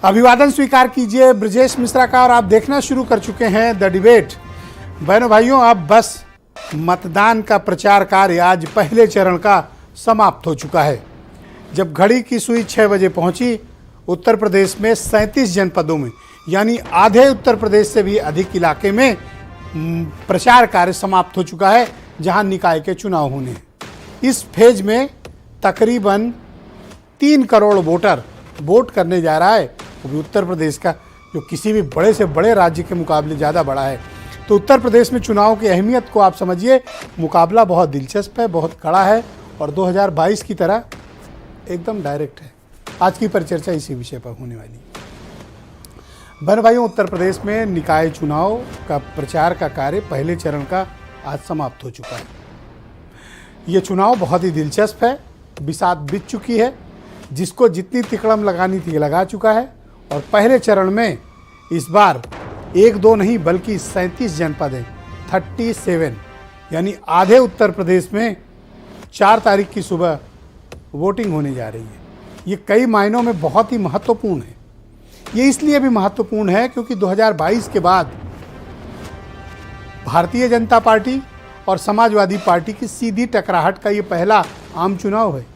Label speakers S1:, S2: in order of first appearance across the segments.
S1: अभिवादन स्वीकार कीजिए ब्रजेश मिश्रा का। और आप देखना शुरू कर चुके हैं द डिबेट। बहनों भाइयों, अब बस मतदान का प्रचार कार्य आज पहले चरण का समाप्त हो चुका है। जब घड़ी की सुई 6 बजे पहुंची, उत्तर प्रदेश में 37 जनपदों में यानी आधे उत्तर प्रदेश से भी अधिक इलाके में प्रचार कार्य समाप्त हो चुका है, जहां निकाय के चुनाव होने हैं। इस फेज में तकरीबन 3 करोड़ वोटर वोट करने जा रहा है। वो भी उत्तर प्रदेश का, जो किसी भी बड़े से बड़े राज्य के मुकाबले ज़्यादा बड़ा है। तो उत्तर प्रदेश में चुनाव की अहमियत को आप समझिए। मुकाबला बहुत दिलचस्प है, बहुत कड़ा है और 2022 की तरह एकदम डायरेक्ट है। आज की परिचर्चा इसी विषय पर होने वाली है। बहन भाइयों, उत्तर प्रदेश में निकाय चुनाव का प्रचार का कार्य पहले चरण का आज समाप्त हो चुका है। ये चुनाव बहुत ही दिलचस्प है। बिसात बीत चुकी है। जिसको जितनी तिकड़म लगानी थी लगा चुका है। और पहले चरण में इस बार 1-2 नहीं बल्कि 37 जनपद हैं, 37, यानी आधे उत्तर प्रदेश में 4 तारीख की सुबह वोटिंग होने जा रही है। ये कई मायनों में बहुत ही महत्वपूर्ण है। ये इसलिए भी महत्वपूर्ण है क्योंकि 2022 के बाद भारतीय जनता पार्टी और समाजवादी पार्टी की सीधी टकराहट का ये पहला आम चुनाव है।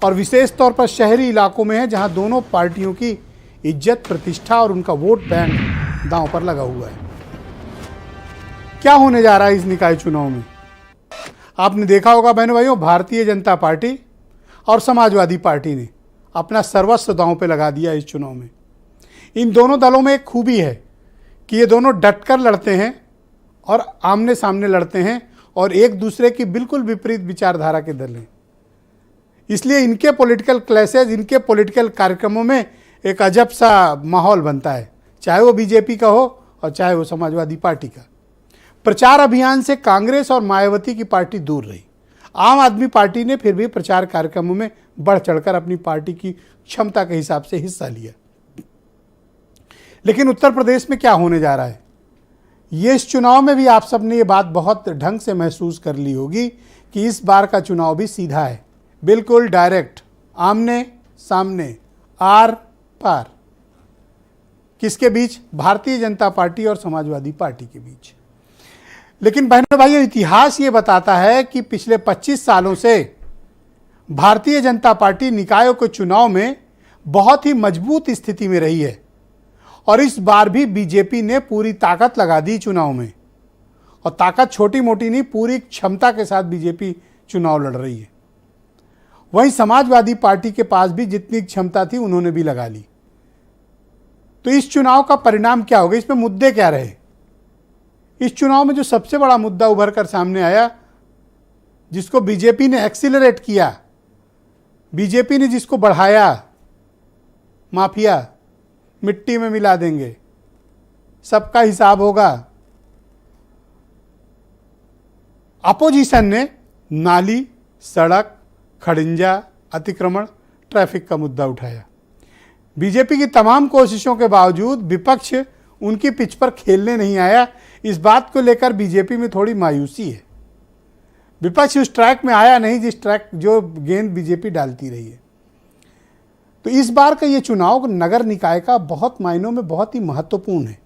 S1: और विशेष तौर पर शहरी इलाकों में है, जहां दोनों पार्टियों की इज्जत, प्रतिष्ठा और उनका वोट बैंक दांव पर लगा हुआ है। क्या होने जा रहा है इस निकाय चुनाव में? आपने देखा होगा बहनों भाइयों, भारतीय जनता पार्टी और समाजवादी पार्टी ने अपना सर्वस्व दांव पे लगा दिया इस चुनाव में। इन दोनों दलों में एक खूबी है कि ये दोनों डटकर लड़ते हैं और आमने सामने लड़ते हैं और एक दूसरे की बिल्कुल विपरीत विचारधारा के दल हैं। इसलिए इनके पॉलिटिकल क्लैशेज, इनके पॉलिटिकल कार्यक्रमों में एक अजब सा माहौल बनता है, चाहे वो बीजेपी का हो और चाहे वो समाजवादी पार्टी का। प्रचार अभियान से कांग्रेस और मायावती की पार्टी दूर रही। आम आदमी पार्टी ने फिर भी प्रचार कार्यक्रमों में बढ़ चढ़कर अपनी पार्टी की क्षमता के हिसाब से हिस्सा लिया। लेकिन उत्तर प्रदेश में क्या होने जा रहा है, ये इस चुनाव में भी आप सबने ये बात बहुत ढंग से महसूस कर ली होगी कि इस बार का चुनाव भी सीधा है, बिल्कुल डायरेक्ट, आमने सामने, आर पार। किसके बीच? भारतीय जनता पार्टी और समाजवादी पार्टी के बीच। लेकिन बहनों भाइयों, इतिहास ये बताता है कि पिछले 25 सालों से भारतीय जनता पार्टी निकायों के चुनाव में बहुत ही मजबूत स्थिति में रही है। और इस बार भी बीजेपी ने पूरी ताकत लगा दी चुनाव में। और ताकत छोटी मोटी नहीं, पूरी क्षमता के साथ बीजेपी चुनाव लड़ रही है। वहीं समाजवादी पार्टी के पास भी जितनी क्षमता थी उन्होंने भी लगा ली। तो इस चुनाव का परिणाम क्या होगा, इसमें मुद्दे क्या रहे? इस चुनाव में जो सबसे बड़ा मुद्दा उभर कर सामने आया, जिसको बीजेपी ने एक्सीलरेट किया, बीजेपी ने जिसको बढ़ाया, माफिया, मिट्टी में मिला देंगे, सबका हिसाब होगा। अपोजिशन ने नाली, सड़क, खड़ंजा, अतिक्रमण, ट्रैफिक का मुद्दा उठाया। बीजेपी की तमाम कोशिशों के बावजूद विपक्ष उनकी पिच पर खेलने नहीं आया। इस बात को लेकर बीजेपी में थोड़ी मायूसी है। विपक्ष उस ट्रैक में आया नहीं जो गेंद बीजेपी डालती रही है। तो इस बार का ये चुनाव नगर निकाय का बहुत मायनों में बहुत ही महत्वपूर्ण है,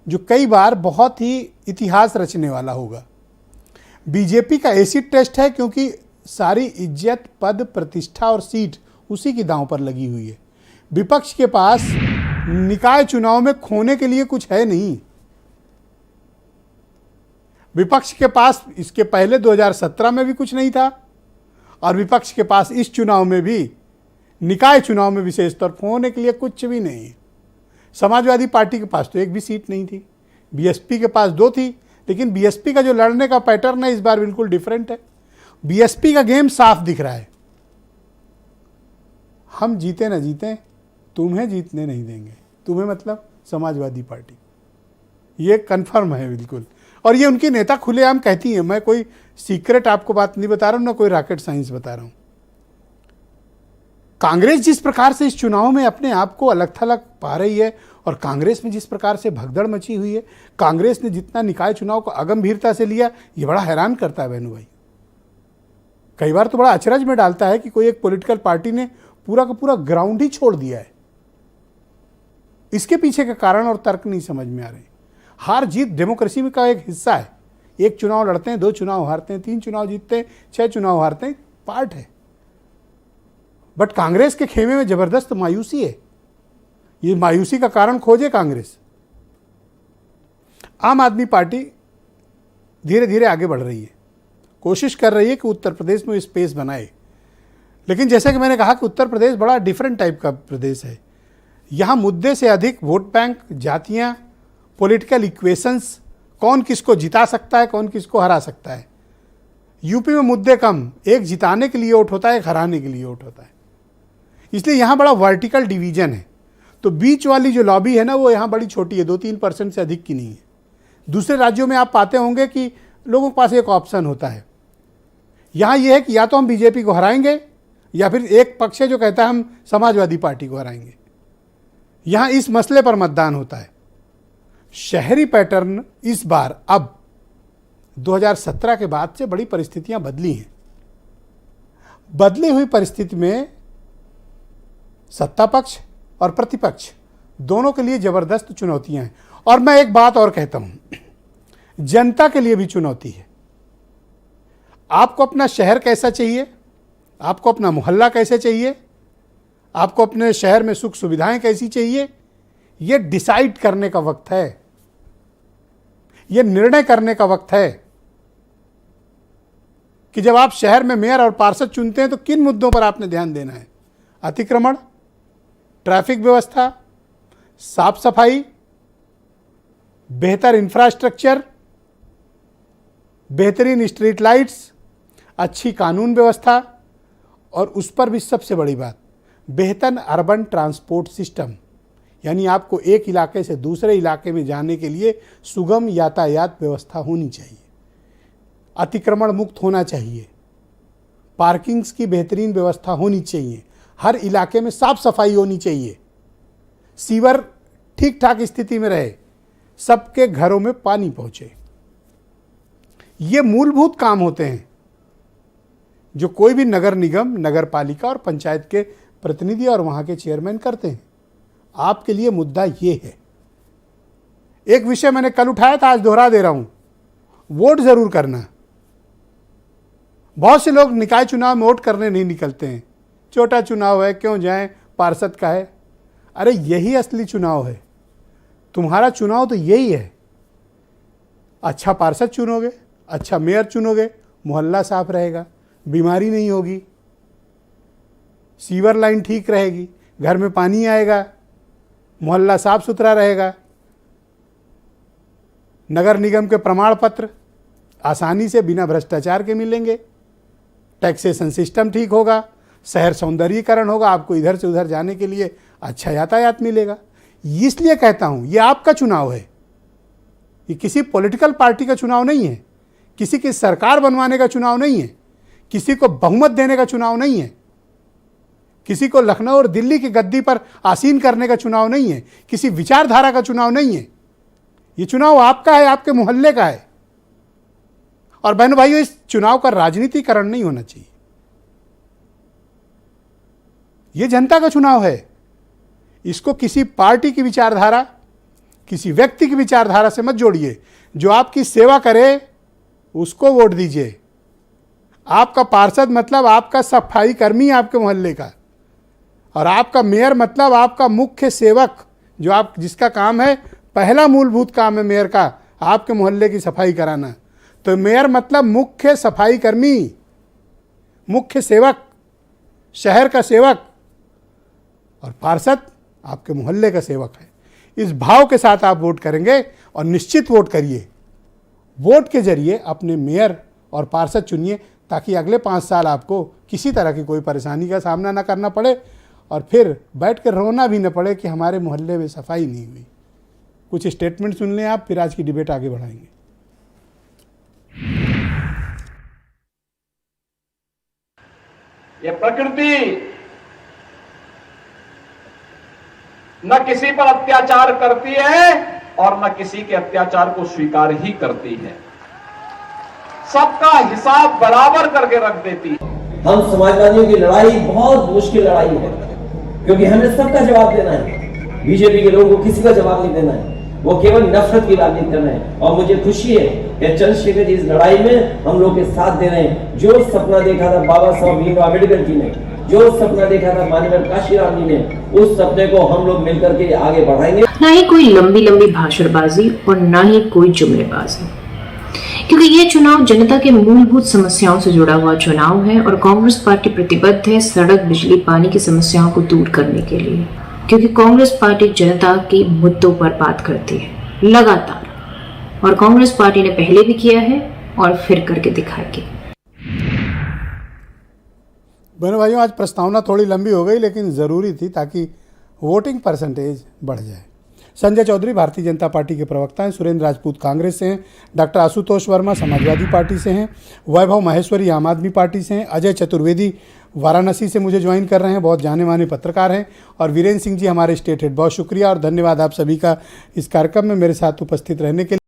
S1: जो कई बार बहुत ही इतिहास रचने वाला होगा। बीजेपी का एसिड टेस्ट है क्योंकि सारी इज्जत, पद, प्रतिष्ठा और सीट उसी की दांव पर लगी हुई है। विपक्ष के पास निकाय चुनाव में खोने के लिए कुछ है नहीं। विपक्ष के पास इसके पहले 2017 में भी कुछ नहीं था और विपक्ष के पास इस चुनाव में भी, निकाय चुनाव में विशेष तौर पर होने के लिए कुछ भी नहीं है। समाजवादी पार्टी के पास तो एक भी सीट नहीं थी। बीएसपी के पास 2 थी, लेकिन बीएसपी का जो लड़ने का पैटर्न है इस बार बिल्कुल डिफरेंट है। बीएसपी का गेम साफ दिख रहा है। हम जीते ना जीते, तुम्हें जीतने नहीं देंगे। तुम्हें मतलब समाजवादी पार्टी, ये कंफर्म है बिल्कुल। और ये उनकी नेता खुलेआम कहती हैं। मैं कोई सीक्रेट आपको बात नहीं बता रहा हूं, ना कोई रॉकेट साइंस बता रहा हूं। कांग्रेस जिस प्रकार से इस चुनाव में अपने आप को अलग थलग पा रही है और कांग्रेस में जिस प्रकार से भगदड़ मची हुई है, कांग्रेस ने जितना निकाय चुनाव को अगंभीरता से लिया, ये बड़ा हैरान करता है बहनों भाई। कई बार तो बड़ा अचरज में डालता है कि कोई एक पॉलिटिकल पार्टी ने पूरा का पूरा ग्राउंड ही छोड़ दिया है। इसके पीछे के कारण और तर्क नहीं समझ में आ रहे। हार जीत डेमोक्रेसी में का एक हिस्सा है। एक चुनाव लड़ते हैं, 2 चुनाव हारते हैं, 3 चुनाव जीतते हैं, 6 चुनाव हारते हैं, पार्ट है। बट कांग्रेस के खेमे में जबरदस्त मायूसी है। ये मायूसी का कारण खोजे कांग्रेस। आम आदमी पार्टी धीरे धीरे आगे बढ़ रही है, कोशिश कर रही है कि उत्तर प्रदेश में स्पेस बनाए। लेकिन जैसे कि मैंने कहा कि उत्तर प्रदेश बड़ा डिफरेंट टाइप का प्रदेश है। यहाँ मुद्दे से अधिक वोट बैंक, जातियाँ, पॉलिटिकल इक्वेशंस, कौन किसको जिता सकता है, कौन किसको हरा सकता है। यूपी में मुद्दे कम, एक जिताने के लिए वोट होता है, एक हराने के लिए वोट होता है। इसलिए यहाँ बड़ा वर्टिकल डिवीजन है। तो बीच वाली जो लॉबी है ना, वो यहाँ बड़ी छोटी है, 2-3% से अधिक की नहीं है। दूसरे राज्यों में आप पाते होंगे कि लोगों के पास एक ऑप्शन होता है। यहाँ ये है कि या तो हम बीजेपी को हराएंगे, या फिर एक पक्ष है जो कहता है हम समाजवादी पार्टी को हराएंगे। यहाँ इस मसले पर मतदान होता है। शहरी पैटर्न इस बार अब 2017 के बाद से बड़ी परिस्थितियां बदली हैं। बदली हुई परिस्थिति में सत्ता पक्ष और प्रतिपक्ष दोनों के लिए जबरदस्त चुनौतियां हैं। और मैं एक बात और कहता हूं, जनता के लिए भी चुनौती है। आपको अपना शहर कैसा चाहिए, आपको अपना मोहल्ला कैसे चाहिए, आपको अपने शहर में सुख सुविधाएं कैसी चाहिए, यह डिसाइड करने का वक्त है, यह निर्णय करने का वक्त है कि जब आप शहर में मेयर और पार्षद चुनते हैं तो किन मुद्दों पर आपने ध्यान देना है। अतिक्रमण, ट्रैफिक व्यवस्था, साफ सफाई, बेहतर इंफ्रास्ट्रक्चर, बेहतरीन स्ट्रीट लाइट्स, अच्छी कानून व्यवस्था, और उस पर भी सबसे बड़ी बात, बेहतर अर्बन ट्रांसपोर्ट सिस्टम। यानी आपको एक इलाके से दूसरे इलाके में जाने के लिए सुगम यातायात व्यवस्था होनी चाहिए, अतिक्रमण मुक्त होना चाहिए, पार्किंग्स की बेहतरीन व्यवस्था होनी चाहिए, हर इलाके में साफ सफाई होनी चाहिए, सीवर ठीक ठाक स्थिति में रहे, सबके घरों में पानी पहुंचे। ये मूलभूत काम होते हैं जो कोई भी नगर निगम, नगर पालिका और पंचायत के प्रतिनिधि और वहां के चेयरमैन करते हैं। आपके लिए मुद्दा ये है। एक विषय मैंने कल उठाया था, आज दोहरा दे रहा हूं, वोट जरूर करना। बहुत से लोग निकाय चुनाव में वोट करने नहीं निकलते हैं, छोटा चुनाव है क्यों जाएं, पार्षद का है। अरे यही असली चुनाव है। तुम्हारा चुनाव तो यही है। अच्छा पार्षद चुनोगे, अच्छा मेयर चुनोगे, मोहल्ला साफ रहेगा, बीमारी नहीं होगी, सीवर लाइन ठीक रहेगी, घर में पानी आएगा, मोहल्ला साफ सुथरा रहेगा, नगर निगम के प्रमाण पत्र आसानी से बिना भ्रष्टाचार के मिलेंगे, टैक्सेशन सिस्टम ठीक होगा, शहर सौंदर्यीकरण होगा, आपको इधर से उधर जाने के लिए अच्छा यातायात मिलेगा। इसलिए कहता हूं ये आपका चुनाव है, ये किसी पॉलिटिकल पार्टी का चुनाव नहीं है, किसी की सरकार बनवाने का चुनाव नहीं है, किसी को बहुमत देने का चुनाव नहीं है, किसी को लखनऊ और दिल्ली की गद्दी पर आसीन करने का चुनाव नहीं है, किसी विचारधारा का चुनाव नहीं है। ये चुनाव आपका है, आपके मोहल्ले का है। और बहनों भाइयों, इस चुनाव का राजनीतिकरण नहीं होना चाहिए। यह जनता का चुनाव है। इसको किसी पार्टी की विचारधारा, किसी व्यक्ति की विचारधारा से मत जोड़िए। जो आपकी सेवा करे उसको वोट दीजिए। आपका पार्षद मतलब आपका सफाई कर्मी आपके मोहल्ले का, और आपका मेयर मतलब आपका मुख्य सेवक, जो आप जिसका काम है, पहला मूलभूत काम है मेयर का आपके मोहल्ले की सफाई कराना। तो मेयर मतलब मुख्य सफाई कर्मी, मुख्य सेवक, शहर का सेवक, और पार्षद आपके मोहल्ले का सेवक है। इस भाव के साथ आप वोट करेंगे, और निश्चित वोट करिए। वोट के जरिए अपने मेयर और पार्षद चुनिए, ताकि अगले 5 साल आपको किसी तरह की कोई परेशानी का सामना ना करना पड़े, और फिर बैठ कर रोना भी न पड़े कि हमारे मोहल्ले में सफाई नहीं हुई। कुछ स्टेटमेंट सुन लें आप, फिर आज की डिबेट आगे बढ़ाएंगे।
S2: ये प्रकृति न किसी पर अत्याचार करती है और न किसी के अत्याचार को स्वीकार ही करती है। सबका हिसाब बराबर करके रख देती है।
S3: हम समाजवादियों की लड़ाई बहुत मुश्किल लड़ाई है, क्योंकि हमें सबका जवाब देना है। बीजेपी के लोगों को किसी का जवाब नहीं देना है, वो केवल नफरत की राजनीति करना है। और मुझे खुशी है कि चंद्रशेखर जी इस लड़ाई में हम लोग के साथ दे रहे हैं। जो सपना देखा था बाबा साहब भीमराव अम्बेडकर जी ने, जो सपना देखा था माननीय काशीराम जी ने, उस सपने को हम लोग मिलकर के आगे बढ़ाएंगे।
S4: ना ही कोई लंबी लंबी भाषणबाजी और ना ही कोई जुमलेबाजी, क्योंकि ये चुनाव जनता के मूलभूत समस्याओं से जुड़ा हुआ चुनाव है और कांग्रेस पार्टी प्रतिबद्ध है सड़क, बिजली, पानी की समस्याओं को दूर करने के लिए, क्योंकि कांग्रेस पार्टी जनता के मुद्दों पर बात करती है लगातार, और कांग्रेस पार्टी ने पहले भी किया है और फिर करके दिखाएगी।
S1: बहनों भाइयों, आज प्रस्तावना थोड़ी लंबी हो गई, लेकिन ज़रूरी थी ताकि वोटिंग परसेंटेज बढ़ जाए। संजय चौधरी भारतीय जनता पार्टी के प्रवक्ता हैं, सुरेंद्र राजपूत कांग्रेस से हैं, डॉक्टर आशुतोष वर्मा समाजवादी पार्टी से हैं, वैभव महेश्वरी आम आदमी पार्टी से हैं, अजय चतुर्वेदी वाराणसी से मुझे ज्वाइन कर रहे हैं, बहुत जाने माने पत्रकार हैं, और वीरेंद्र सिंह जी हमारे स्टेट हेड। बहुत शुक्रिया और धन्यवाद आप सभी का इस कार्यक्रम में मेरे साथ उपस्थित रहने के लिए।